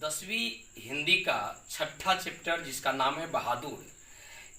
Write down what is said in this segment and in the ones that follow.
10वीं हिंदी का छठा चैप्टर जिसका नाम है बहादुर,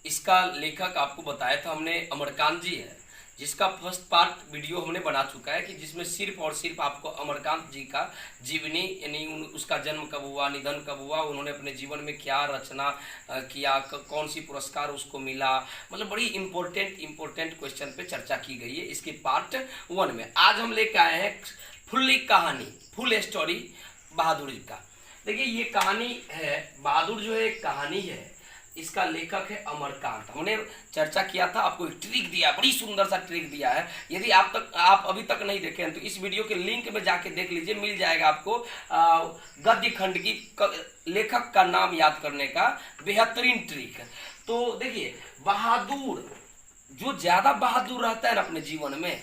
इसका लेखक आपको बताया था हमने अमरकांत जी है, जिसका फर्स्ट पार्ट वीडियो हमने बना चुका है कि जिसमें सिर्फ और सिर्फ आपको अमरकांत जी का जीवनी यानी उसका जन्म कब हुआ, निधन कब हुआ, उन्होंने अपने जीवन में क्या रचना किया, कौन सी पुरस्कार उसको मिला, मतलब बड़ी इंपॉर्टेंट क्वेश्चन पे चर्चा की गई है इसके पार्ट 1 में। आज हम लेकर आए हैं फुल्ली कहानी, फुल स्टोरी बहादुर जी का। देखिए ये कहानी है, बहादुर जो है एक कहानी है, इसका लेखक है अमरकांत। हमने चर्चा किया था, आपको एक ट्रिक दिया, बड़ी सुंदर सा ट्रिक दिया है। यदि आप अभी तक नहीं देखे हैं तो इस वीडियो के लिंक में जाके देख लीजिए, मिल जाएगा आपको गद्य खंड की लेखक का नाम याद करने का बेहतरीन ट्रिक। तो देखिए बहादुर, जो ज्यादा बहादुर रहता है ना अपने जीवन में,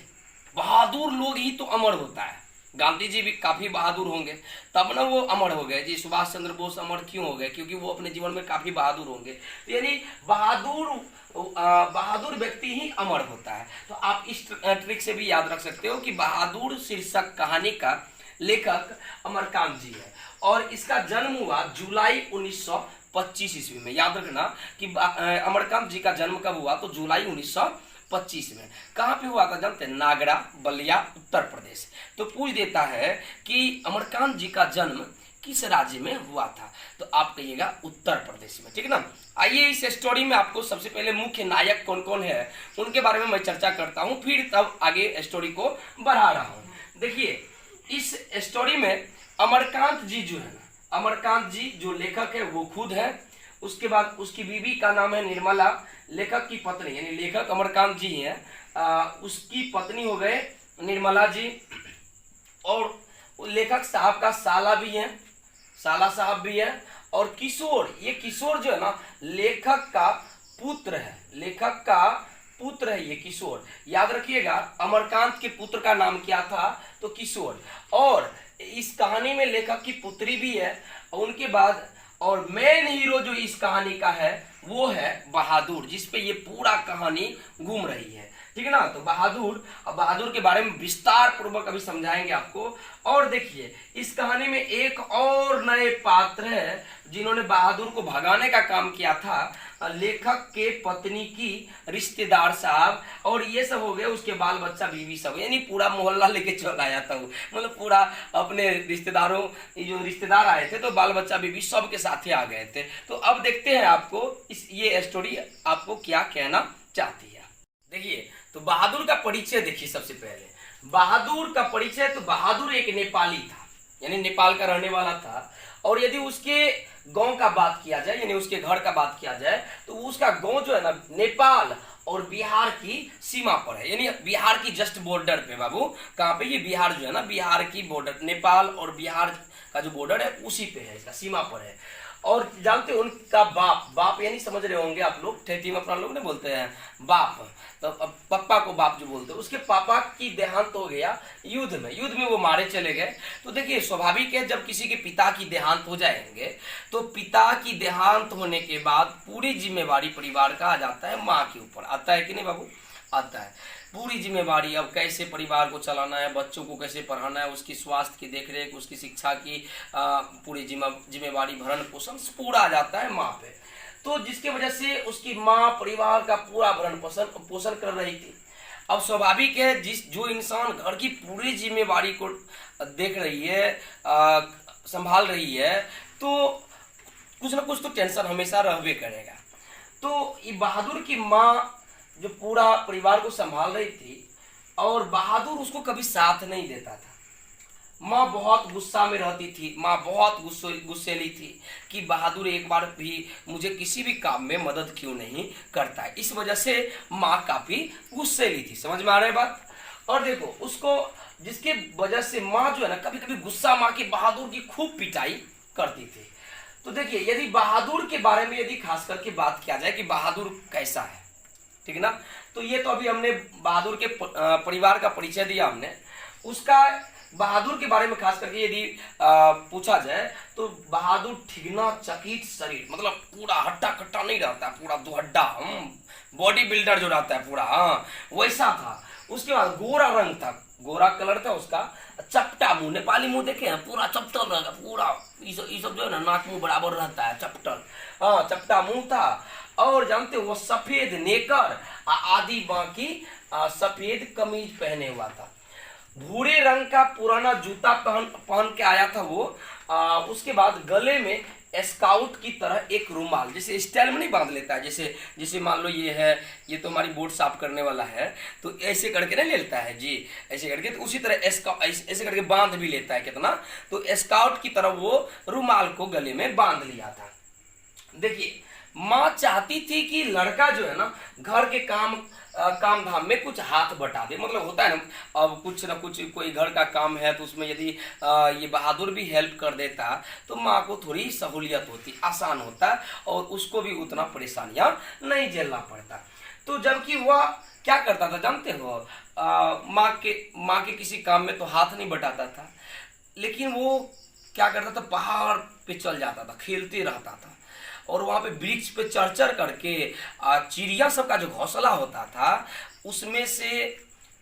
बहादुर लोग ही तो अमर होता है। गांधी जी भी काफी बहादुर होंगे तब ना वो अमर हो गए जी। सुभाष चंद्र बोस अमर क्यों हो गए? क्योंकि वो अपने जीवन में काफी बहादुर होंगे। तो यानी बहादुर व्यक्ति ही अमर होता है। तो आप इस ट्रिक से भी याद रख सकते हो कि बहादुर शीर्षक कहानी का लेखक अमरकांत जी है और इसका जन्म हुआ जुलाई 1925 ईस्वी में। याद रखना कि अमरकांत जी का जन्म कब हुआ, तो जुलाई 1925 में। कहां पे हुआ था जानते हैं? नागड़ा, बलिया, उत्तर प्रदेश। तो पूछ देता है कि अमरकांत जी का जन्म किस राज्य में हुआ था, तो आप कहिएगा उत्तर प्रदेश में। ठीक है ना। आइए इस स्टोरी में आपको सबसे पहले मुख्य नायक कौन कौन है उनके बारे में मैं चर्चा करता हूं, फिर तब आगे स्टोरी को बढ़ा रहा हूं। देखिए इस स्टोरी में अमरकांत जी जो है ना, अमरकांत जी जो लेखक है वो खुद है। उसके बाद उसकी बीवी का नाम है निर्मला, लेखक की पत्नी, यानी लेखक अमरकांत जी हैं, उसकी पत्नी हो गए निर्मला जी, और लेखक साहब का साला भी है, साला साहब भी है, और किशोर, ये किशोर जो है ना लेखक का पुत्र है, लेखक का पुत्र है ये किशोर। याद रखिएगा अमरकांत के पुत्र का नाम क्या था, तो किशोर। और इस कहानी में लेखक की पुत्री भी है। उनके बाद और मेन हीरो जो इस कहानी का है वो है बहादुर, जिसपे ये पूरा कहानी घूम रही है। ठीक है ना। तो बहादुर के बारे में विस्तार पूर्वक अभी समझाएंगे आपको। और देखिए इस कहानी में एक और नए पात्र है जिन्होंने बहादुर को भगाने का काम किया था, लेखक के पत्नी की रिश्तेदार साहब, और ये सब हो गए उसके बाल बच्चा बीवी सब, यानी पूरा मोहल्ला लेके चल आया था वो, मतलब पूरा अपने रिश्तेदारों, जो रिश्तेदार आए थे तो बाल बच्चा बीवी सब के साथ ही आ गए थे। तो अब देखते हैं आपको ये स्टोरी आपको क्या कहना चाहती है। देखिए तो बहादुर का परिचय देखिए। सबसे पहले बहादुर का परिचय, तो बहादुर एक नेपाली था, यानी नेपाल का रहने वाला था। और यदि उसके गांव का बात किया जाए, यानी उसके घर का बात किया जाए, तो उसका गांव जो है ना नेपाल और बिहार की सीमा पर है, यानी बिहार की जस्ट बॉर्डर पे। बाबू कहाँ पे? ये बिहार जो है ना, बिहार की बॉर्डर, नेपाल और बिहार का जो बॉर्डर है उसी पे है, इसका सीमा पर है। और जानते हो उनका बाप यानी समझ रहे होंगे आप लोग, ठेठी में अपना लोग नहीं बोलते हैं बाप, तो पप्पा को बाप जो बोलते हैं, उसके पापा की देहांत हो गया युद्ध में वो मारे चले गए। तो देखिए स्वाभाविक है जब किसी के पिता की देहांत हो जाएंगे तो पिता की देहांत होने के बाद पूरी जिम्मेवारी परिवार का आ जाता है माँ के ऊपर। आता है कि नहीं बाबू? आता है पूरी जिम्मेवारी। अब कैसे परिवार को चलाना है, बच्चों को कैसे पढ़ाना है, उसकी स्वास्थ्य की देखरेख, उसकी शिक्षा की पूरी जिम्मेवारी, भरण पोषण पूरा आ जाता है माँ पे। तो जिसकी वजह से उसकी माँ परिवार का पूरा भरण पोषण कर रही थी। अब स्वाभाविक है जो इंसान घर की पूरी जिम्मेवारी को देख रही है, संभाल रही है, तो कुछ ना कुछ तो टेंशन हमेशा रहबे करेगा। तो ये बहादुर की माँ जो पूरा परिवार को संभाल रही थी और बहादुर उसको कभी साथ नहीं देता था। माँ बहुत गुस्सा में रहती थी, माँ बहुत गुस्सेली थी कि बहादुर एक बार भी मुझे किसी भी काम में मदद क्यों नहीं करता है। इस वजह से माँ काफी गुस्सेली थी। समझ में आ रहा है बात? और देखो उसको, जिसके वजह से माँ जो है ना कभी कभी गुस्सा माँ की बहादुर की खूब पिटाई करती थी। तो देखिए यदि बहादुर के बारे में यदि खास करके बात किया जाए कि बहादुर कैसा है, ठीक है ना, तो ये तो अभी हमने बहादुर के परिवार का परिचय दिया हमने। उसका बहादुर के बारे में खास करके यदि पूछा जाए तो बहादुर ठिगना चकित शरीर, मतलब पूरा हट्टा कट्टा नहीं रहता, पूरा दुहड्डा बॉडी बिल्डर जो रहता है पूरा, वैसा था। उसके बाद गोरा रंग था, गोरा कलर था उसका, चपटा मुंह, नेपाली मुंह देखे हैं पूरा चपटल रहेगा, पूरा ये सब जो है ना नाक मुंह बराबर रहता है, चपटल, हाँ चपटा मुंह था। और जानते हो वो सफेद नेकर आदि बाकी सफेद कमीज पहने हुआ था। भूरे रंग का पुराना जूता पहन पहन के आया था वो। उसके बाद गले में स्काउट की तरह एक रुमाल, जैसे स्टाइल में नहीं बांध लेता है, जैसे जैसे मान लो ये है, ये तो हमारी बोर्ड साफ करने वाला है, तो ऐसे करके नहीं लेता है जी, ऐसे करके, तो उसी तरह ऐसे करके बांध भी लेता है कितना, तो स्काउट की तरह वो रुमाल को गले में बांध लिया था। देखिए माँ चाहती थी कि लड़का जो है ना घर के काम धाम में कुछ हाथ बटा दे, मतलब होता है ना अब कुछ ना कुछ कोई घर का काम है तो उसमें यदि ये बहादुर भी हेल्प कर देता तो माँ को थोड़ी सहूलियत होती, आसान होता और उसको भी उतना परेशानियां नहीं झेलना पड़ता। तो जबकि वह क्या करता था जानते हो, माँ के किसी काम में तो हाथ नहीं बटाता था, लेकिन वो क्या करता था, पहाड़ पे चल जाता था, खेलते रहता था, और वहां पे वृक्ष पे चढ़ चढ़ करके चिड़िया सब का जो घोंसला होता था उसमें से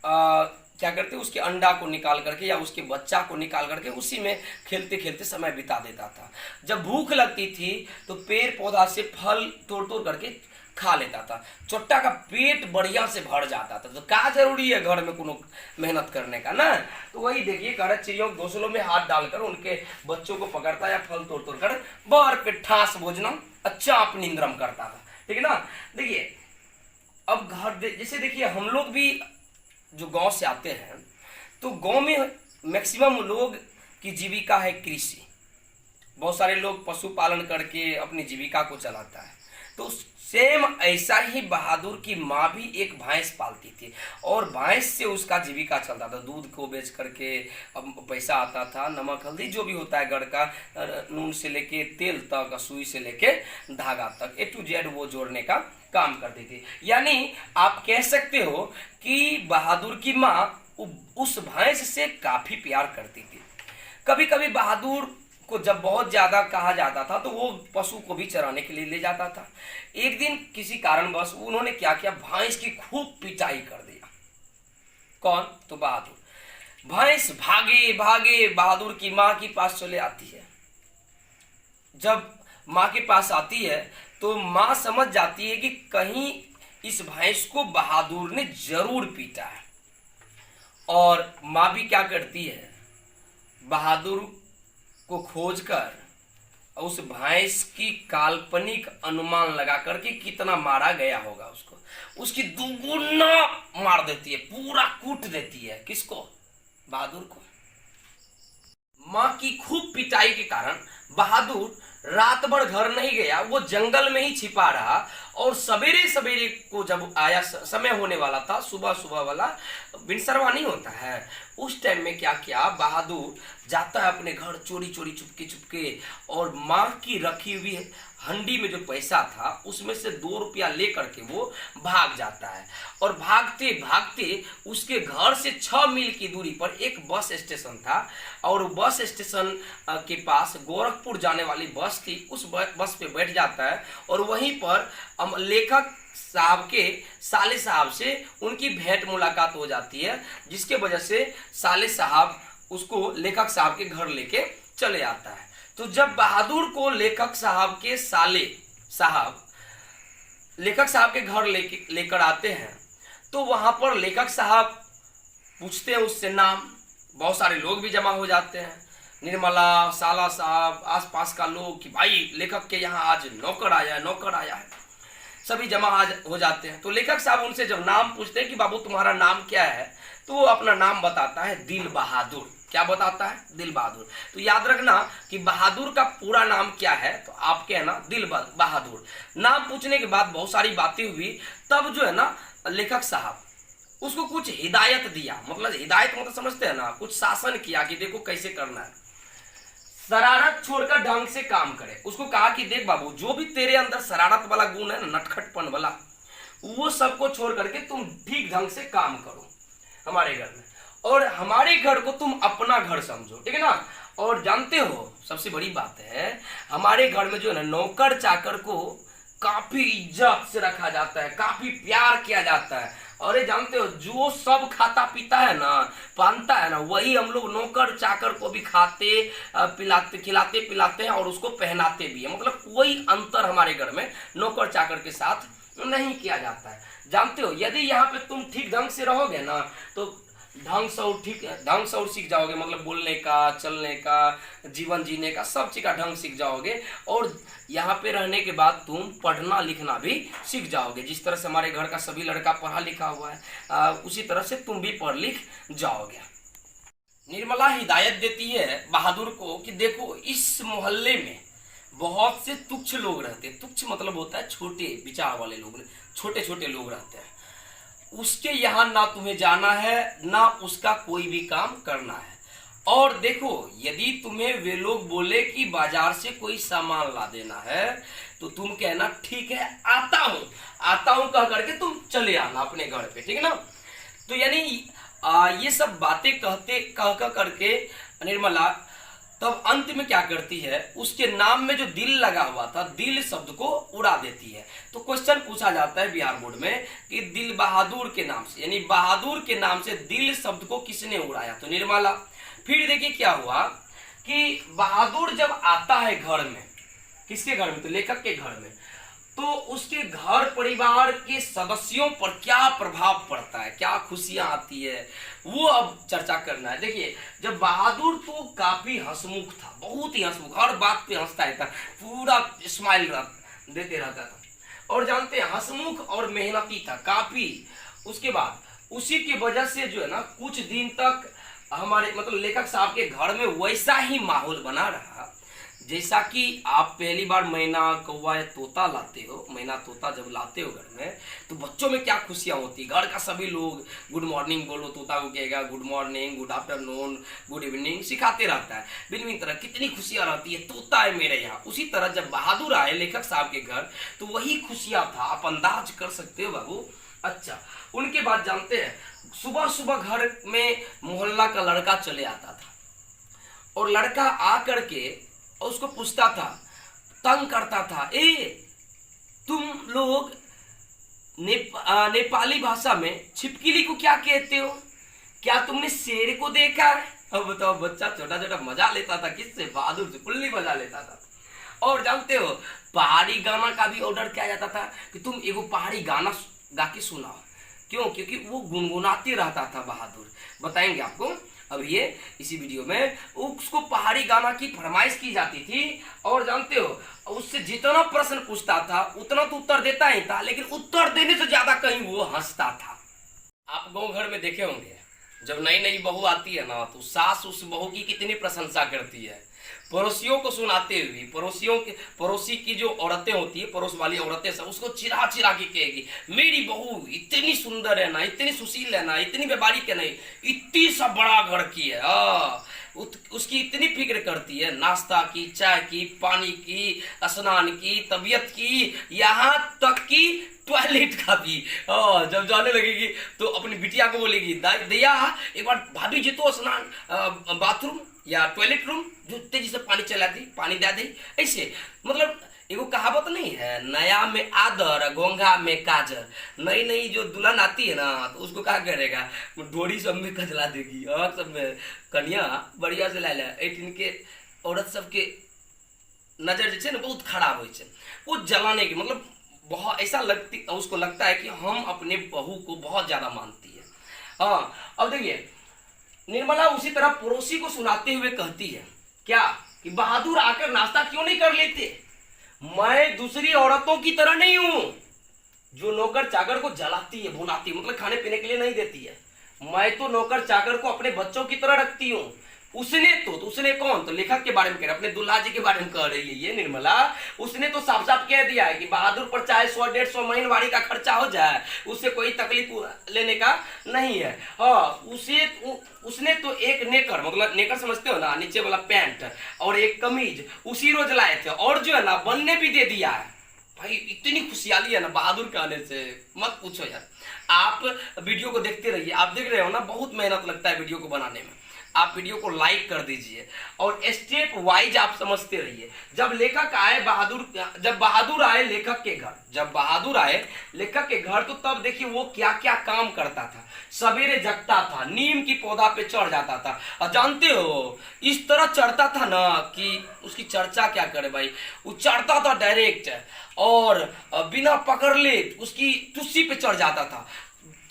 क्या करते, उसके अंडा को निकाल करके या उसके बच्चा को निकाल करके उसी में खेलते खेलते समय बिता देता था। जब भूख लगती थी तो पेड़ पौधा से फल तोड़ तोड़ करके खा लेता था, चोट्टा का पेट बढ़िया से भर जाता था। तो क्या जरूरी है घर में कोनो मेहनत करने का ना, तो वही देखिए कर चिड़ियों के घोंसलों में हाथ डालकर उनके बच्चों को पकड़ता या फल तोड़ तोड़ कर बर पे ठास भोजनम अच्छा अपनी निंद्रम करता था, ठीक है ना। देखिए अब जैसे देखिए हम लोग भी जो गांव से आते हैं तो गांव में मैक्सिमम लोग की जीविका है कृषि, बहुत सारे लोग पशुपालन करके अपनी जीविका को चलाता है। तो सेम ऐसा ही बहादुर की माँ भी एक भैंस पालती थी और भैंस से उसका जीविका चलता था, दूध को बेच करके अब पैसा आता था, नमक हल्दी जो भी होता है घर का, नून से लेके तेल तक, सुई से लेके धागा तक, ए टू जेड वो जोड़ने का काम करती थी। यानी आप कह सकते हो कि बहादुर की माँ उस भैंस से काफी प्यार करती थी। कभी कभी बहादुर को जब बहुत ज्यादा कहा जाता था तो वो पशु को भी चराने के लिए ले जाता था। एक दिन किसी कारणवश उन्होंने क्या किया, भैंस की खूब पिटाई कर दिया। कौन? तो बहादुर। भैंस भागे भागे बहादुर की माँ के पास चले आती है। जब माँ के पास आती है तो माँ समझ जाती है कि कहीं इस भैंस को बहादुर ने जरूर पीटा है, और माँ भी क्या करती है, बहादुर को खोजकर उस भैंस की काल्पनिक अनुमान लगा करके कितना मारा गया होगा उसको, उसकी दुगुना मार देती है, पूरा कूट देती है। किसको? बहादुर को। माँ की खूब पिटाई के कारण बहादुर रात भर घर नहीं गया, वो जंगल में ही छिपा रहा, और सवेरे सवेरे को जब आया, समय होने वाला था, सुबह सुबह वाला बिनसरवा नहीं होता है, उस टाइम में क्या किया, बहादुर जाता है अपने घर चोरी चोरी चुपके चुपके, और माँ की रखी हुई हंडी में जो पैसा था उसमें से 2 रुपया लेकर के वो भाग जाता है। और भागते भागते उसके घर से 6 मील की दूरी पर एक बस स्टेशन था, और बस स्टेशन के पास गोरखपुर जाने वाली बस थी। उस बस पे बैठ जाता है और वहीं पर लेखक साहब के साले साहब से उनकी भेंट मुलाकात हो जाती है, जिसके वजह से साले साहब उसको लेखक साहब के घर लेके चले आता है। तो जब बहादुर को लेखक साहब के साले साहब लेखक साहब के घर लेकर आते हैं तो वहां पर लेखक साहब पूछते हैं उससे नाम, बहुत सारे लोग भी जमा हो जाते हैं, निर्मला, साला साहब, आसपास का लोग, कि भाई लेखक के यहाँ आज नौकर आया है, नौकर आया है, सभी जमा हो जाते हैं। तो लेखक साहब उनसे जब नाम पूछते हैं कि बाबू तुम्हारा नाम क्या है, तो वो अपना नाम बताता है, दिल बहादुर। क्या बताता है? दिल बहादुर। तो याद रखना कि बहादुर का पूरा नाम क्या है, तो आप कहना दिल बहादुर। नाम पूछने के बाद बहुत सारी बातें हुई, तब जो है ना लेखक साहब उसको कुछ हिदायत दिया, मतलब हिदायत मतलब समझते हैं ना, कुछ शासन किया कि देखो कैसे करना है, शरारत छोड़कर ढंग से काम करे। उसको कहा कि देख बाबू, जो भी तेरे अंदर शरारत वाला गुण है, नटखटपन वाला, वो सबको छोड़ करके तुम ठीक ढंग से काम करो हमारे घर में, और हमारे घर को तुम अपना घर समझो, ठीक है ना। और जानते हो सबसे बड़ी बात है, हमारे घर में जो है ना नौकर चाकर को काफी इज्जत से रखा जाता है, काफी प्यार किया जाता है। अरे जानते हो, जो सब खाता पीता है ना, पहनता है ना, वही हम लोग नौकर चाकर को भी खाते पिलाते खिलाते पिलाते हैं और उसको पहनाते भी है। मतलब कोई अंतर हमारे घर में नौकर चाकर के साथ नहीं किया जाता है। जानते हो, यदि यहाँ पे तुम ठीक ढंग से रहोगे ना तो ढंग से और सीख जाओगे। मतलब बोलने का, चलने का, जीवन जीने का, सब चीज का ढंग सीख जाओगे। और यहाँ पे रहने के बाद तुम पढ़ना लिखना भी सीख जाओगे। जिस तरह से हमारे घर का सभी लड़का पढ़ा लिखा हुआ है, उसी तरह से तुम भी पढ़ लिख जाओगे। निर्मला हिदायत देती है बहादुर को कि देखो, इस मोहल्ले में बहुत से तुच्छ लोग रहते हैं। तुच्छ मतलब होता है छोटे विचार वाले लोग, छोटे छोटे लोग रहते हैं। उसके यहाँ ना तुम्हें जाना है, ना उसका कोई भी काम करना है। और देखो, यदि तुम्हें वे लोग बोले कि बाजार से कोई सामान ला देना है तो तुम कहना ठीक है, आता हूं कह करके तुम चले आना अपने घर पे, ठीक है ना। तो यानी ये सब बातें कह करके निर्मला तब अंत में क्या करती है, उसके नाम में जो दिल लगा हुआ था, दिल शब्द को उड़ा देती है। तो क्वेश्चन पूछा जाता है बिहार बोर्ड में कि दिल बहादुर के नाम से, यानी बहादुर के नाम से दिल शब्द को किसने उड़ाया, तो निर्मला। फिर देखिए क्या हुआ कि बहादुर जब आता है घर में, किसके घर में, तो लेखक के घर में, तो उसके घर परिवार के सदस्यों पर क्या प्रभाव पड़ता है, क्या खुशियां आती है, वो अब चर्चा करना है। देखिए, जब बहादुर तो काफी हंसमुख था, बहुत ही हंसमुख, हर बात पे हंसता रहता, पूरा स्माइल देते रहता था। और जानते हैं, हंसमुख और मेहनती था काफी। उसके बाद उसी की वजह से जो है ना, कुछ दिन तक हमारे मतलब लेखक साहब के घर में वैसा ही माहौल बना रहा जैसा कि आप पहली बार मैना, कौवा या तोता लाते हो। मैना तोता जब लाते हो घर में तो बच्चों में क्या खुशियां होती है। घर का सभी लोग गुड मॉर्निंग बोलो, तोता को कहेगा good morning, good afternoon, good evening सिखाते रहता है। भिन्न तरह कितनी खुशियां रहती है, तोता है मेरे यहाँ। उसी तरह जब बहादुर आए लेखक साहब के घर तो वही खुशियां था, आप अंदाज कर सकते हो बाबू। अच्छा, उनके बाद जानते हैं, सुबह सुबह घर में मोहल्ला का लड़का चले आता था और लड़का आकर के और उसको पूछता था, तंग करता था, तुम लोग नेपाली भाषा में छिपकली को क्या कहते हो, क्या तुमने शेर को देखा है। अब बताओ, बच्चा छोटा छोटा मजा लेता था, किससे, बहादुर से फुल्ली मजा लेता था। और जानते हो, पहाड़ी गाना का भी ऑर्डर किया जाता था कि तुम एगो पहाड़ी गाना गा के सुनाओ। क्यों, क्योंकि वो गुनगुनाते रहता था बहादुर। बताएंगे आपको अब ये इसी वीडियो में। उसको पहाड़ी गाना की फरमाइश की जाती थी। और जानते हो, उससे जितना प्रश्न पूछता था उतना तो उत्तर देता ही था, लेकिन उत्तर देने से ज्यादा कहीं वो हंसता था। आप गांव घर में देखे होंगे, जब नई नई बहू आती है ना तो सास उस बहू की कितनी प्रशंसा करती है, पड़ोसियों को सुनाते हुए। पड़ोसी की जो औरतें होती है, पड़ोस वाली औरतें सब उसको चिरा चिरा के कहेगी, मेरी बहू इतनी सुंदर है ना, इतनी सुशील है ना, इतनी व्यवहारिक है नहीं, इतनी सा बड़ा घर की है। उसकी इतनी फिक्र करती है, नाश्ता की, चाय की, पानी की, स्नान की, तबीयत की, यहाँ तक कि टॉयलेट का भी। जब जाने लगेगी तो अपनी बिटिया को बोलेगी, दैया एक बार भाभी जी तो स्नान बाथरूम या टॉयलेट रूम जो तेजी से पानी चला दी, पानी दे दी। ऐसे मतलब एगो कहावत नहीं है, नया में आदर, गोंगा में काजर। नई नई जो दुल्हन आती है ना तो उसको क्या करेगा, डोरी सब में कजला देगी और सब में कन्या बढ़िया से लाइल। इनके औरत सबके नजर जैसे ना बहुत खराब हो, वो जलाने की मतलब बहुत ऐसा उसको लगता है कि हम अपने बहू को बहुत ज्यादा मानती है। हाँ, अब देखिए, निर्मला उसी तरह पड़ोसी को सुनाते हुए कहती है क्या, कि बहादुर आकर नाश्ता क्यों नहीं कर लेते। मैं दूसरी औरतों की तरह नहीं हूं जो नौकर चाकर को जलाती है, भुनाती है, मतलब खाने पीने के लिए नहीं देती है। मैं तो नौकर चाकर को अपने बच्चों की तरह रखती हूँ। उसने कौन, तो लेखक के बारे में कह रहा है, अपने दुल्हा जी के बारे में कह रही है ये निर्मला। उसने तो साफ साफ कह दिया है कि बहादुर पर चाहे 100-150 महीनवारी का खर्चा हो जाए, उससे कोई तकलीफ लेने का नहीं है। हाँ, उसने तो एक नेकर, मतलब नेकर समझते हो ना, नीचे वाला पैंट और एक कमीज उसी रोज लाए थे, और जो है ना बनने भी दे दिया है। भाई इतनी खुशहाली है ना बहादुर के आने से, मत पूछो यार। आप वीडियो को देखते रहिए, आप देख रहे हो ना, बहुत मेहनत लगता है वीडियो को बनाने में। आप वीडियो को लाइक कर दीजिए और स्टेप वाइज आप समझते रहिए। जब लेखक आए जब बहादुर आए लेखक के घर, जब बहादुर आए लेखक के घर, तो तब देखिए वो क्या क्या काम करता था। सवेरे जगता था, नीम की पौधा पे चढ़ जाता था, और जानते हो इस तरह चढ़ता था ना कि उसकी चर्चा क्या करे भाई। वो चढ़ता था डायरेक्ट और बिना पकड़ ले उसकी तुस्सी पे चढ़ जाता था।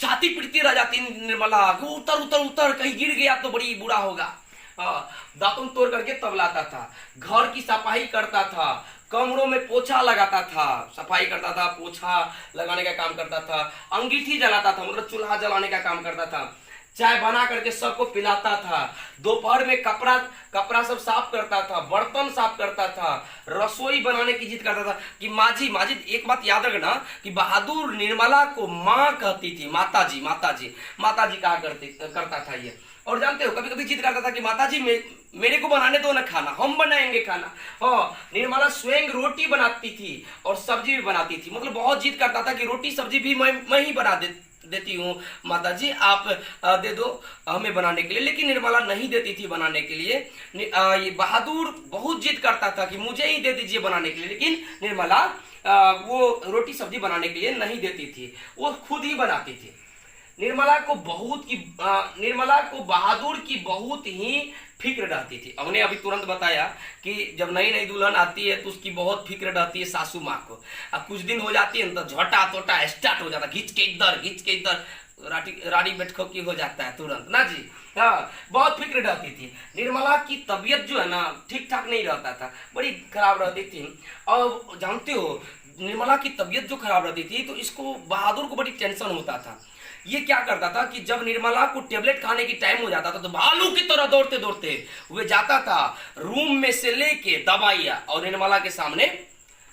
छाती पीटती रह जाती निर्मला, उतर उतर उतर, कहीं गिर गया तो बड़ी बुरा होगा। दातुन तोड़ करके तब लाता था। घर की सफाई करता था, कमरों में पोछा लगाता था, सफाई करता था, पोछा लगाने का काम करता था, अंगीठी जलाता था, मतलब चूल्हा जलाने का काम करता था, चाय बना करके सबको पिलाता था, दोपहर में कपड़ा सब साफ करता था, बर्तन साफ करता था, रसोई बनाने की जिद करता था कि माजी माजी। एक बात याद रखना कि बहादुर निर्मला को माँ कहती थी, माताजी माताजी माताजी कहा करता था ये। और जानते हो कभी कभी जिद करता था कि माताजी मेरे को बनाने दो ना खाना, हम बनाएंगे खाना। हाँ, निर्मला स्वयं रोटी बनाती थी और सब्जी भी बनाती थी, मतलब बहुत जिद करता था कि रोटी सब्जी भी मैं ही बना देती हूँ माताजी, आप दे दो हमें बनाने के लिए। लेकिन निर्मला नहीं देती थी बनाने के लिए। ये बहादुर बहुत जिद करता था कि मुझे ही दे दीजिए बनाने के लिए, लेकिन निर्मला वो रोटी सब्जी बनाने के लिए नहीं देती थी, वो खुद ही बनाती थी। निर्मला को बहादुर की बहुत ही फिक्र रहती थी। हमने अभी तुरंत बताया कि जब नई नई दुल्हन आती है तो उसकी बहुत फिक्र रहती है सासू माँ को। अब कुछ दिन हो जाती है तो झोटा तोटा स्टार्ट हो जाता, घिंच के इधर राड़ी बैठको की हो जाता है तुरंत ना जी। हाँ, बहुत फिक्र रहती थी। निर्मला की तबीयत जो है ना ठीक ठाक नहीं रहता था, बड़ी खराब रहती थी। और जानते हो निर्मला की तबीयत जो खराब रहती थी तो इसको बहादुर को बड़ी टेंशन होता था। ये क्या करता था कि जब निर्मला को टेबलेट खाने की टाइम हो जाता था तो भालू की तरह दौड़ते दौड़ते वे जाता था, रूम में से लेके दवाइयां और निर्मला के सामने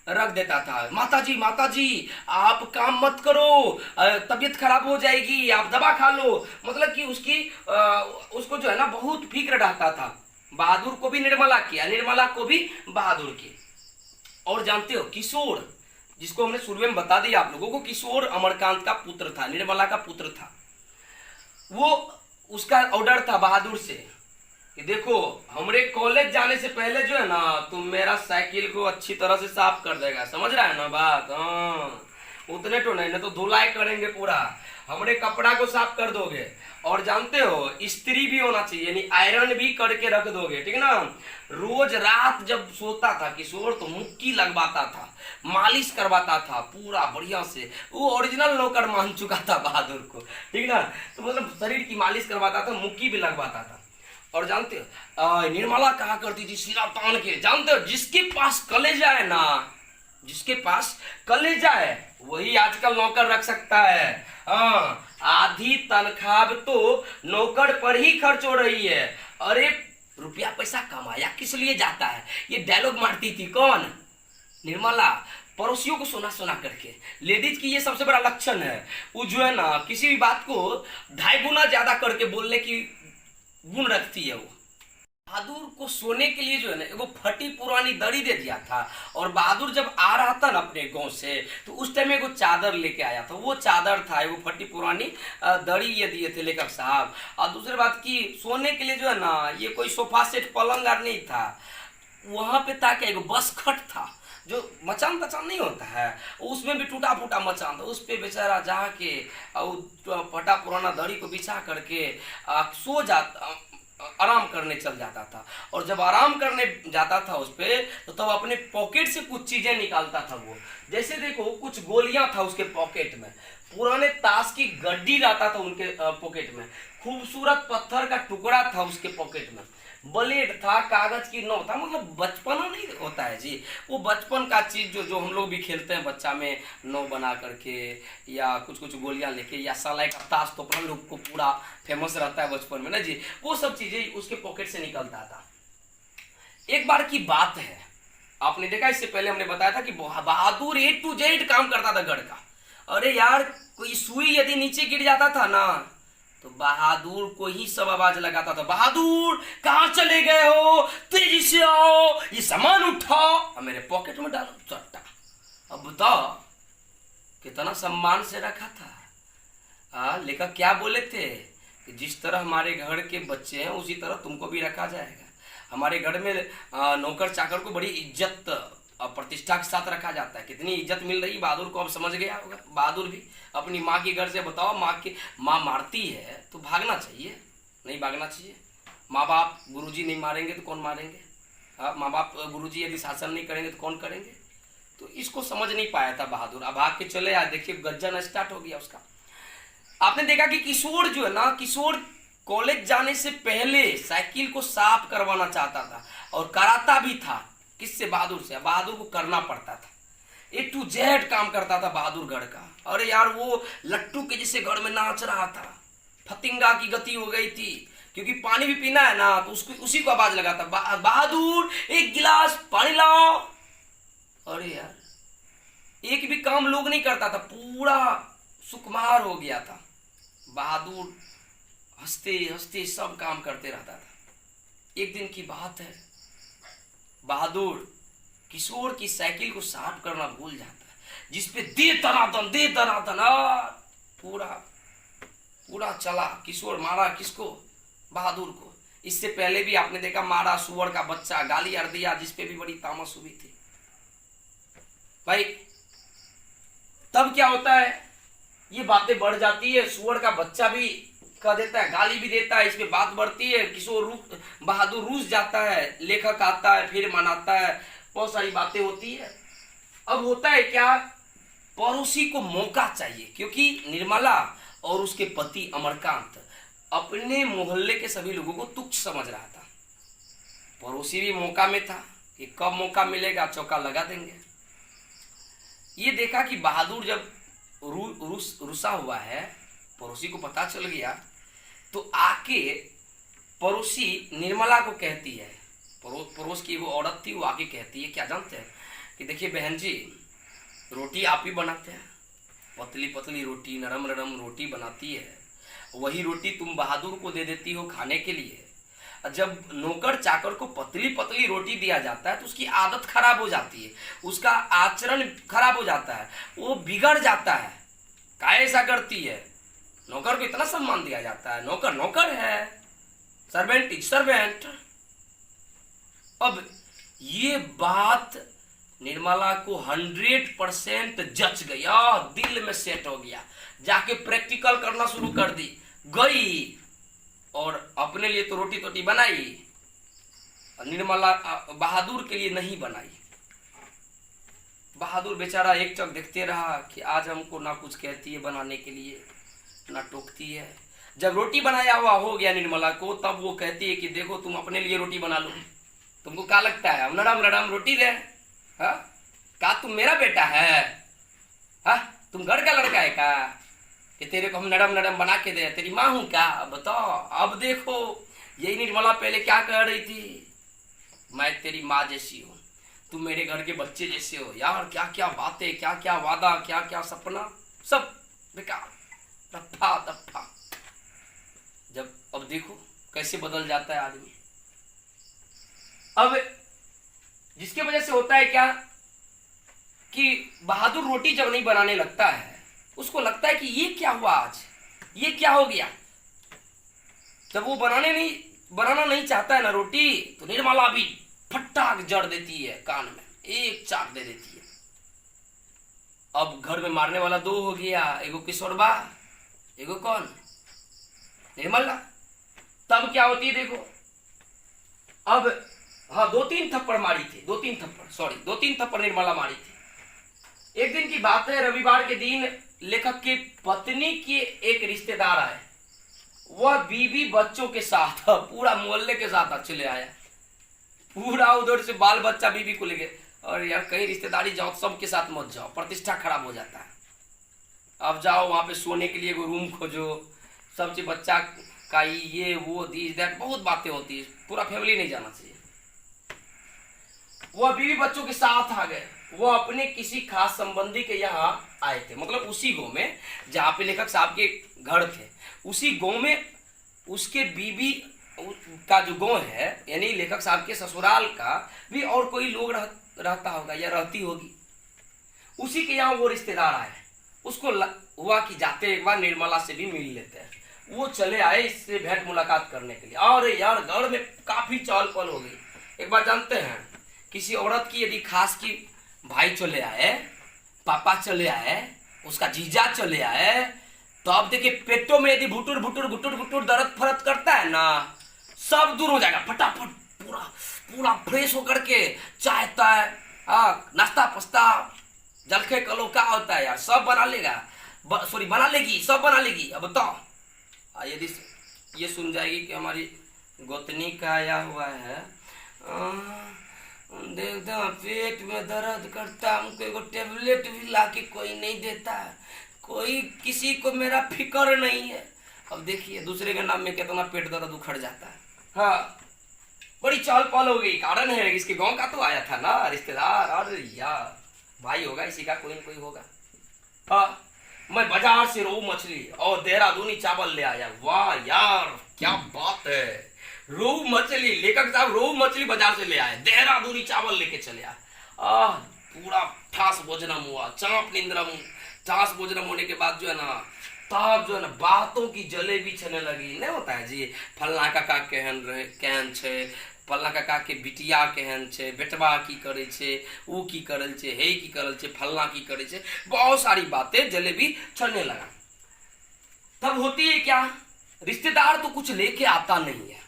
रख देता था। माताजी आप काम मत करो, तबीयत खराब हो जाएगी, आप दवा खा लो। मतलब कि उसको जो है ना बहुत फिक्र रहता था। बहादुर को भी निर्मला किया, निर्मला को भी बहादुर की। और जानते हो किशोर, जिसको हमने शुरू में बता दिया आप लोगों को, किशोर अमरकांत का पुत्र था, निर्मला का पुत्र था। वो उसका ऑर्डर था बहादुर से कि देखो हमरे कॉलेज जाने से पहले जो है ना तुम मेरा साइकिल को अच्छी तरह से साफ कर देगा, समझ रहा है ना बात। हाँ, उतने तो नहीं तो धुलाई करेंगे पूरा, हमरे कपड़ा को साफ कर दोगे। और जानते हो इस्त्री भी होना चाहिए, यानी आयरन भी करके रख दोगे, ठीक है ना। रोज रात जब सोता था किशोर तो मुक्की लगवाता था, मालिश करवाता था पूरा बढ़िया से। वो ओरिजिनल नौकर मान चुका था बहादुर को, ठीक ना। तो मतलब शरीर की मालिश करवाता था, मुक्की भी लगवाता था। और जानते हो निर्मला कहा करती थी सिरा तान के, जानते हो जिसके पास कलेजा है ना, जिसके पास कलेजा है वही आजकल नौकर रख सकता है। हाँ, आधी तनख्वाह तो नौकर पर ही खर्च हो रही है। अरे रुपया पैसा कमाया किस लिए जाता है, ये डायलॉग मारती थी कौन, निर्मला, पड़ोसियों को सुना सुना करके। लेडीज की ये सबसे बड़ा लक्षण है, वो जो है ना किसी भी बात को 2.5 गुना ज्यादा करके बोलने की गुण रखती है। वो बहादुर को सोने के लिए जो है ना एगो फटी पुरानी दरी दे दिया था। और बहादुर जब आ रहा था ना अपने गांव से तो उस टाइम एगो चादर लेके आया था, वो चादर था एगो फटी पुरानी दरी ये दिए थे लेखक साहब। और दूसरी बात की सोने के लिए जो है ना ये कोई सोफा सेट पलंग नहीं था, वहां पे था क्या एगो बस खट था, जो मचान तचान नहीं होता है उसमें भी टूटा फूटा मचान था, उस पे बेचारा जाके फटा पुराना दरी को बिछा करके सो जाता, आराम करने चल जाता था। और जब आराम करने जाता था उस पे तो तब अपने पॉकेट से कुछ चीजें निकालता था वो। जैसे देखो कुछ गोलियां था उसके पॉकेट में, पुराने ताश की गड्डी रहता था उनके पॉकेट में, खूबसूरत पत्थर का टुकड़ा था उसके पॉकेट में, ब्लेड था, कागज की नोक था। मतलब बचपना नहीं होता है जी, वो बचपन का चीज जो हम लोग भी खेलते हैं बच्चा में, नौ बना करके या कुछ कुछ गोलियां लेके या सलाई का ताश तो अपन लोग को पूरा फेमस रहता है बचपन में ना जी, वो सब चीजें उसके पॉकेट से निकलता था। एक बार की बात है, आपने देखा इससे पहले हमने बताया था कि बहादुर A to Z काम करता था गढ़ का। अरे यार कोई सुई यदि नीचे गिर जाता था ना तो बहादुर को ही सब आवाज लगाता था, बहादुर कहां चले गए हो, तेजी से आओ, ये सामान उठाओ और मेरे पॉकेट में डालो चट्टा। अब बताओ कितना सम्मान से रखा था। लेखक क्या बोले थे कि जिस तरह हमारे घर के बच्चे हैं उसी तरह तुमको भी रखा जाएगा। हमारे घर में नौकर चाकर को बड़ी इज्जत और प्रतिष्ठा के साथ रखा जाता है। कितनी इज्जत मिल रही बहादुर को अब समझ गया होगा। बहादुर भी अपनी माँ के घर से, बताओ माँ मारती है तो भागना चाहिए, नहीं भागना चाहिए। माँ बाप गुरुजी नहीं मारेंगे तो कौन मारेंगे? माँ बाप गुरुजी यदि शासन नहीं करेंगे तो कौन करेंगे? तो इसको समझ नहीं पाया था बहादुर। अब भाग के चले आए, देखिए गज्जन स्टार्ट हो गया उसका। आपने देखा कि किशोर जो है ना, किशोर कॉलेज जाने से पहले साइकिल को साफ करवाना चाहता था और कराता भी था। किससे? बहादुर से। बहादुर को करना पड़ता था, A to Z काम करता था बहादुर गढ़ का। अरे यार वो लट्टू के जैसे गढ़ में नाच रहा था, फतिंगा की गति हो गई थी, क्योंकि पानी भी पीना है ना, तो उसको उसी को आवाज लगाता, बहादुर एक गिलास पानी लाओ। अरे यार एक भी काम लोग नहीं करता था, पूरा सुकुमार हो गया था। बहादुर हंसते हंसते सब काम करते रहता था। एक दिन की बात है, बहादुर किशोर की साइकिल को साफ करना भूल जाता है, जिसपे दे दनादन पूरा पूरा चला। किशोर मारा किसको? बहादुर को। इससे पहले भी आपने देखा मारा सुअर का बच्चा, गाली अड़ दिया, जिसपे भी बड़ी तामस हुई थी भाई। तब क्या होता है, ये बातें बढ़ जाती है, सुअर का बच्चा भी कह देता है, गाली भी देता है, इसमें बात बढ़ती है। किशोर बहादुर रूस जाता है, लेखक आता है, फिर मनाता है, बहुत सारी बातें होती है। अब होता है क्या, पड़ोसी को मौका चाहिए, क्योंकि निर्मला और उसके पति अमरकांत अपने मोहल्ले के सभी लोगों को तुच्छ समझ रहा था। पड़ोसी भी मौका में था कि कब मौका मिलेगा चौका लगा देंगे। ये देखा कि बहादुर जब रुसा हुआ है, पड़ोसी को पता चल गया, तो आके पड़ोसी निर्मला को कहती है, पड़ोस की वो औरत थी, वो आके कहती है, क्या जानते हैं कि देखिए बहन जी, रोटी आप ही बनाते हैं, पतली पतली रोटी, नरम नरम रोटी बनाती है, वही रोटी तुम बहादुर को दे देती हो खाने के लिए। जब नौकर चाकर को पतली पतली रोटी दिया जाता है तो उसकी आदत खराब हो जाती है, उसका आचरण खराब हो जाता है, वो बिगड़ जाता है। काहे ऐसा करती है? नौकर को इतना सम्मान दिया जाता है, नौकर नौकर है, सर्वेंट इज सर्वेंट। अब ये बात निर्मला को 100% जच गया, दिल में सेट हो गया, जाके प्रैक्टिकल करना शुरू कर दी। गई और अपने लिए तो रोटी टोटी बनाई, निर्मला बहादुर के लिए नहीं बनाई। बहादुर बेचारा एक चक देखते रहा कि आज हमको ना कुछ कहती है बनाने के लिए, ना टोकती है। जब रोटी बनाया हुआ हो गया निर्मला को, तब वो कहती है कि देखो तुम अपने लिए रोटी बना लो, तुमको क्या लगता है हम नरम नरम रोटी दे? क्या तुम मेरा बेटा है? तुम घर का लड़का है क्या कि तेरे को हम नरम नरम बना के दे? तेरी माँ हूं क्या? बताओ। अब देखो यही निर्मला पहले क्या कह रही थी, मैं तेरी माँ जैसी हूँ, तुम मेरे घर के बच्चे जैसे हो। यार क्या क्या बातें, क्या क्या वादा, क्या क्या सपना, सब बेकार, दफा दफा। जब अब देखो कैसे बदल जाता है आदमी। अब जिसके वजह से होता है क्या कि बहादुर रोटी जब नहीं बनाने लगता है, उसको लगता है कि ये क्या हुआ आज, ये क्या हो गया। जब वो बनाना नहीं चाहता है ना रोटी, तो निर्मला भी फटाक जड़ देती है कान में, एक चाक दे देती है। अब घर में मारने वाला दो हो गया, एगो किशोरबा, एगो कौन? निर्मला। तब क्या होती है देखो, अब हाँ 2-3 थप्पड़ मारी थी, 2-3 थप्पड़ निर्मला मारी थी। एक दिन की बात है, रविवार के दिन लेखक की पत्नी के एक रिश्तेदार आए, वह बीवी बच्चों के साथ, पूरा मोहल्ले के साथ चले आया, पूरा उधर से बाल बच्चा बीवी को लेके। और यार कहीं रिश्तेदारी जाओ सबके साथ मत जाओ, प्रतिष्ठा खराब हो जाता है। अब जाओ वहां पे सोने के लिए एगो रूम खोजो, सबसे बच्चा का ये वो दिस दैट, बहुत बातें होती है, पूरा फैमिली नहीं जाना चाहिए। वह बीवी बच्चों के साथ आ गए, वो अपने किसी खास संबंधी के यहाँ आए थे, मतलब उसी गांव में जहाँ पे लेखक साहब के घर थे, उसी गांव में उसके बीवी का जो गांव है, यानी लेखक साहब के ससुराल का भी और कोई लोग रहता होगा या रहती होगी, उसी के यहाँ वो रिश्तेदार आए। उसको हुआ कि जाते एक बार निर्मला से भी मिल लेते हैं। वो चले आए इससे भेंट मुलाकात करने के लिए। और यार घर में काफी चहल पहल हो गई। एक बार जानते हैं, किसी औरत की यदि खास की भाई चले आए, पापा चले आए, उसका जीजा चले आए, तो आप देखिए पेटों में यदि भुटुर भुटुर भुटुर भुटुर दर्द फरद करता है ना, सब दूर हो जाएगा फटाफट। पूरा पूरा फ्रेश होकर के चाय ताय, नाश्ता पस्ता, जलखे कलो क्या होता है यार, सब बना लेगा, सॉरी बना लेगी, सब बना लेगी। अब बताओ, यदि ये सुन जाएगी कि हमारी गोतनी का आया हुआ है, देखता पेट में दर्द करता, हमको एगो टेबलेट भी लाके कोई नहीं देता, कोई किसी को मेरा फिक्र नहीं है। अब देखिए दूसरे के नाम में कितना पेट दर्द उखड़ जाता है। हाँ, बड़ी चाल पाल हो गई। कारण है इसके गांव का तो आया था ना रिश्तेदार, अरे यार भाई होगा इसी का, कोई न कोई होगा। हाँ, मैं बाजार से रोहू मछली और देहरादूनी चावल ले आया। वाह यार क्या बात है, रोहू मछली, लेखक साहब रोहू मछली बाजार से ले आए, देहरादूनी चावल लेके चले आए। पूरा ठास भोजनम हुआ, चाप निंद्रम, ठास भोजनम होने के बाद जो है ना, तब जो है ना बातों की जलेबी छने लगी। नहीं होता है जी, फलना काका केहन छे, फलना काका के बिटिया केहन छे, बेटवा की करे छे, ऊ की करल छे, हे की करल छे, फलना की करे छे, बहुत सारी बातें जलेबी छलने लगा। तब होती है क्या, रिश्तेदार तो कुछ लेके आता नहीं है,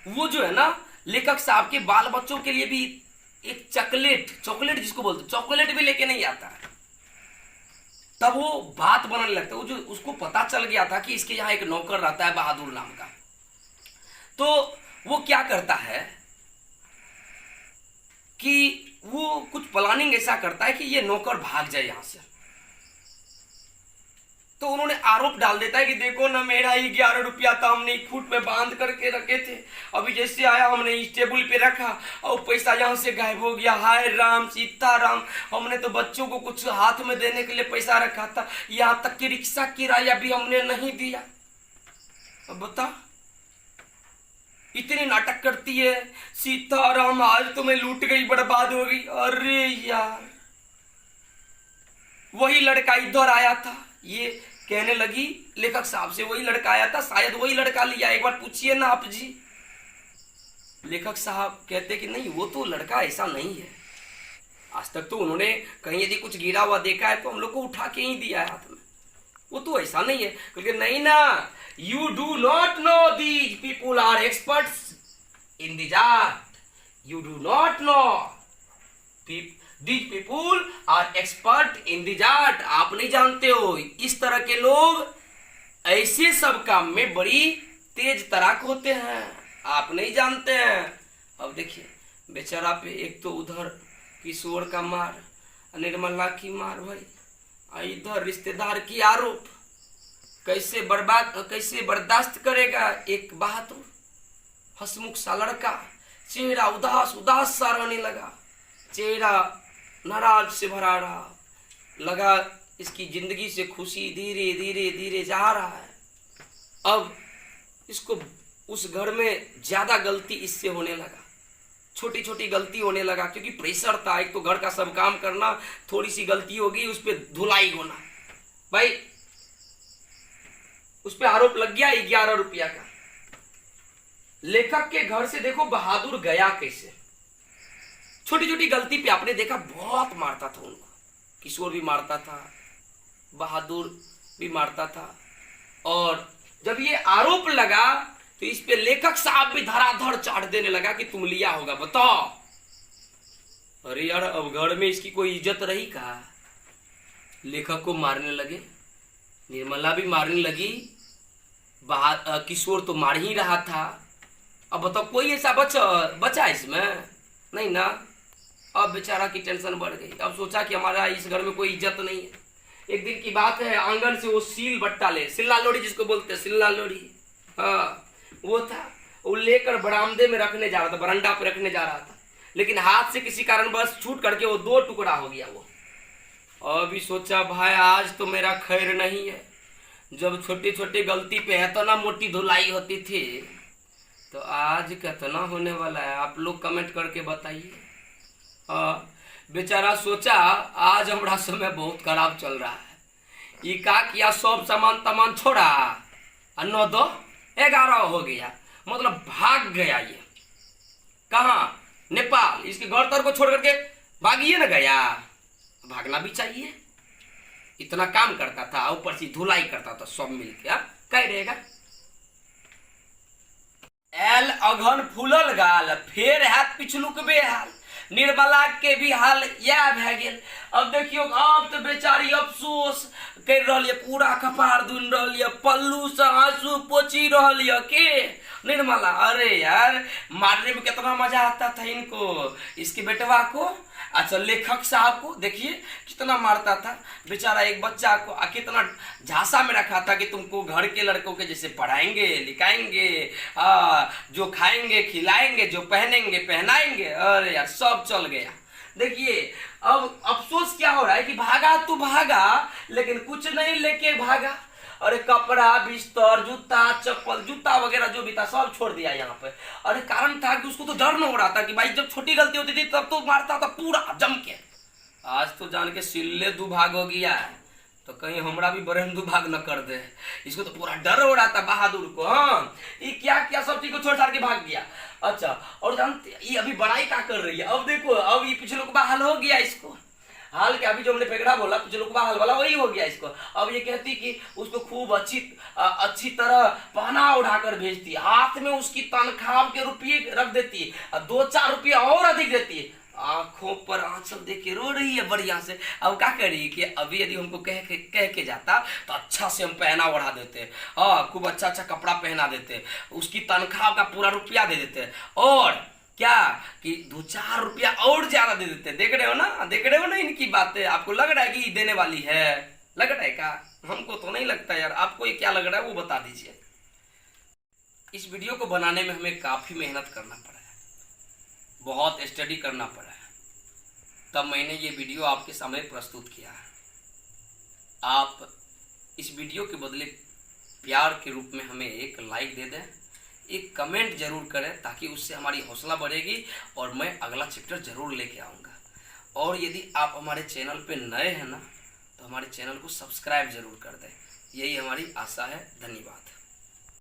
वो जो है ना लेखक साहब के बाल बच्चों के लिए भी एक चॉकलेट जिसको बोलते चॉकलेट भी लेके नहीं आता है। तब वो बात बनाने लगता है। वो जो उसको पता चल गया था कि इसके यहाँ एक नौकर रहता है बहादुर नाम का, तो वो क्या करता है कि वो कुछ प्लानिंग ऐसा करता है कि ये नौकर भाग जाए यहां से। तो उन्होंने आरोप डाल देता है कि देखो ना, मेरा ही 11 रुपया था, हमने खूट में बांध करके रखे थे, अभी जैसे आया हमने इस टेबल पे रखा और पैसा यहां से गायब हो गया। हाय राम सीता राम, हमने तो बच्चों को कुछ हाथ में देने के लिए पैसा रखा था, यहां तक कि रिक्शा किराया भी हमने नहीं दिया। अब बता, इतनी नाटक करती है, सीता राम आज तो मैं लूट गई, बर्बाद हो गई। अरे यार, वही लड़का इधर आया था, ये कहने लगी लेखक साहब से, वही लड़का आया था, शायद वही लड़का लिया, एक बार पूछिए ना आप जी। लेखक साहब कहते कि नहीं, वो तो लड़का ऐसा नहीं है, आज तक तो उन्होंने कहीं यदि कुछ गिरा हुआ देखा है तो हम लोग को उठा के ही दिया है हाथ में, वो तो ऐसा नहीं है। क्योंकि नहीं ना, you do not know, these people are experts in this art, you do not know, These people are expert in this art। आप नहीं जानते हो, इस तरह के लोग ऐसे सब काम में बड़ी तेज तराक होते हैं, आप नहीं जानते हैं। अब देखिए बेचारा पे एक तो उधर किशोर का मार, निर्मला की मार भाई, इधर रिश्तेदार की आरोप, कैसे बर्दाश्त करेगा एक बहादुर हंसमुख सा लड़का। चेहरा उदास सा रहने लगा, चेहरा नाराज से भरा रहा, लगा इसकी जिंदगी से खुशी धीरे धीरे धीरे जा रहा है। अब इसको उस घर में ज्यादा गलती इससे होने लगा, छोटी छोटी गलती होने लगा, क्योंकि प्रेशर था, एक तो घर का सब काम करना, थोड़ी सी गलती होगी उस पर धुलाई होना, भाई उस पर आरोप लग गया 11 रुपया का। लेखक के घर से देखो बहादुर गया कैसे, छोटी छोटी गलती पे आपने देखा बहुत मारता था उनको, किशोर भी मारता था, बहादुर भी मारता था। और जब ये आरोप लगा तो इस पे लेखक साहब भी धड़ाधड़ चाट देने लगा कि तुम लिया होगा, बताओ। अरे यार, अब घर में इसकी कोई इज्जत रही का? लेखक को मारने लगे, निर्मला भी मारने लगी, किशोर तो मार ही रहा था। अब बताओ कोई ऐसा बचा इसमें? नहीं ना। अब बेचारा की टेंशन बढ़ गई, अब सोचा कि हमारा इस घर में कोई इज्जत नहीं है। एक दिन की बात है, आंगन से वो सील बट्टा सिल्ला लोड़ी जिसको बोलते हैं, सिल्ला लोड़ी, हाँ वो था, वो लेकर बरामदे में रखने जा रहा था, बरंडा पे रखने जा रहा था, लेकिन हाथ से किसी कारण बस छूट करके वो 2 टुकड़ा हो गया वो। अभी सोचा भाई आज तो मेरा खैर नहीं है, जब छोटी छोटी गलती पे है तो ना मोटी धुलाई होती थी, तो आज कितना होने वाला है आप लोग कमेंट करके बताइए। बेचारा सोचा आज हमारा समय बहुत खराब चल रहा है, ये का किया, सब सामान तमान छोड़ा और 9 2 11 हो गया, मतलब भाग गया ये। कहाँ? नेपाल। इसके घर तर को छोड़ करके भागिए ना गया, भागना भी चाहिए। इतना काम करता था, ऊपर से धुलाई करता था सब मिलके। कह रहेगा एल अघन फूलल गाल, फेर हाथ पिछलुक बेहाल। निर्मला के भी हाल यह भे गेल। अब देखियो, अब तो बेचारी अफसोस कर रही है, पूरा कपार दुन रही है, पल्लू से आंसू पोछी रही है के निर्मला। अरे यार, मारने में कितना मजा आता था इनको, इसके बेटवा को। अच्छा, लेखक साहब को देखिए कितना मारता था बेचारा एक बच्चा को, कितना झांसा में रखा था कि तुमको घर के लड़कों के जैसे पढ़ाएंगे लिखाएंगे, जो खाएंगे खिलाएंगे, जो पहनेंगे पहनाएंगे। अरे यार, सब चल गया। देखिए अब अफसोस क्या हो रहा है कि भागा तो भागा, लेकिन कुछ नहीं लेके भागा। अरे कपड़ा बिस्तर जूता चप्पल जूता वगैरह जो भी था सब छोड़ दिया यहाँ पे। अरे कारण था कि उसको तो डर न हो रहा था कि भाई जब छोटी गलती होती थी तब तो मारता था पूरा जम के। आज तो जान के सिल्ले दुभाग हो गया है, तो कहीं हमरा भी बरहन दुभाग न कर दे। इसको तो पूरा डर हो रहा था बहादुर को। हाँ, ये क्या क्या सब चीज को छोड़ छाड़ के भाग गया। अच्छा, और जानते ये अभी बड़ाई क्या कर रही है। अब देखो, अब ये पिछले को हाल हो गया इसको। हाल के अभी जो हमने फेगड़ा बोला, पिछले को हाल वाला वही हो गया इसको। अब ये कहती कि उसको खूब अच्छी तरह पहना उड़ाकर भेजती, हाथ में उसकी तनख्वाह के रुपये रख देती, 2-4 रुपया और अधिक देती। आंखों पर आंचल देख के रो रही है बढ़िया से। अब क्या करिए कि अभी यदि हमको कह के जाता तो अच्छा से हम पहना ओढ़ा देते, खूब अच्छा अच्छा कपड़ा पहना देते, उसकी तनख्वाह का पूरा रुपया दे देते, और क्या कि 2-4 रुपया और ज्यादा दे देते। देख रहे हो ना, देख रहे हो ना इनकी बातें। आपको लग रहा है कि देने वाली है? लग रहा है क्या? हमको तो नहीं लगता यार। आपको ये क्या लग रहा है वो बता दीजिए। इस वीडियो को बनाने में हमें काफी मेहनत करना पड़ा है, बहुत स्टडी करना पड़ा है, तब मैंने ये वीडियो आपके सामने प्रस्तुत किया है। आप इस वीडियो के बदले प्यार के रूप में हमें एक लाइक दे दें, एक कमेंट जरूर करें, ताकि उससे हमारी हौसला बढ़ेगी और मैं अगला चैप्टर जरूर लेके आऊँगा। और यदि आप हमारे चैनल पे नए हैं ना, तो हमारे चैनल को सब्सक्राइब जरूर कर दें। यही हमारी आशा है। धन्यवाद।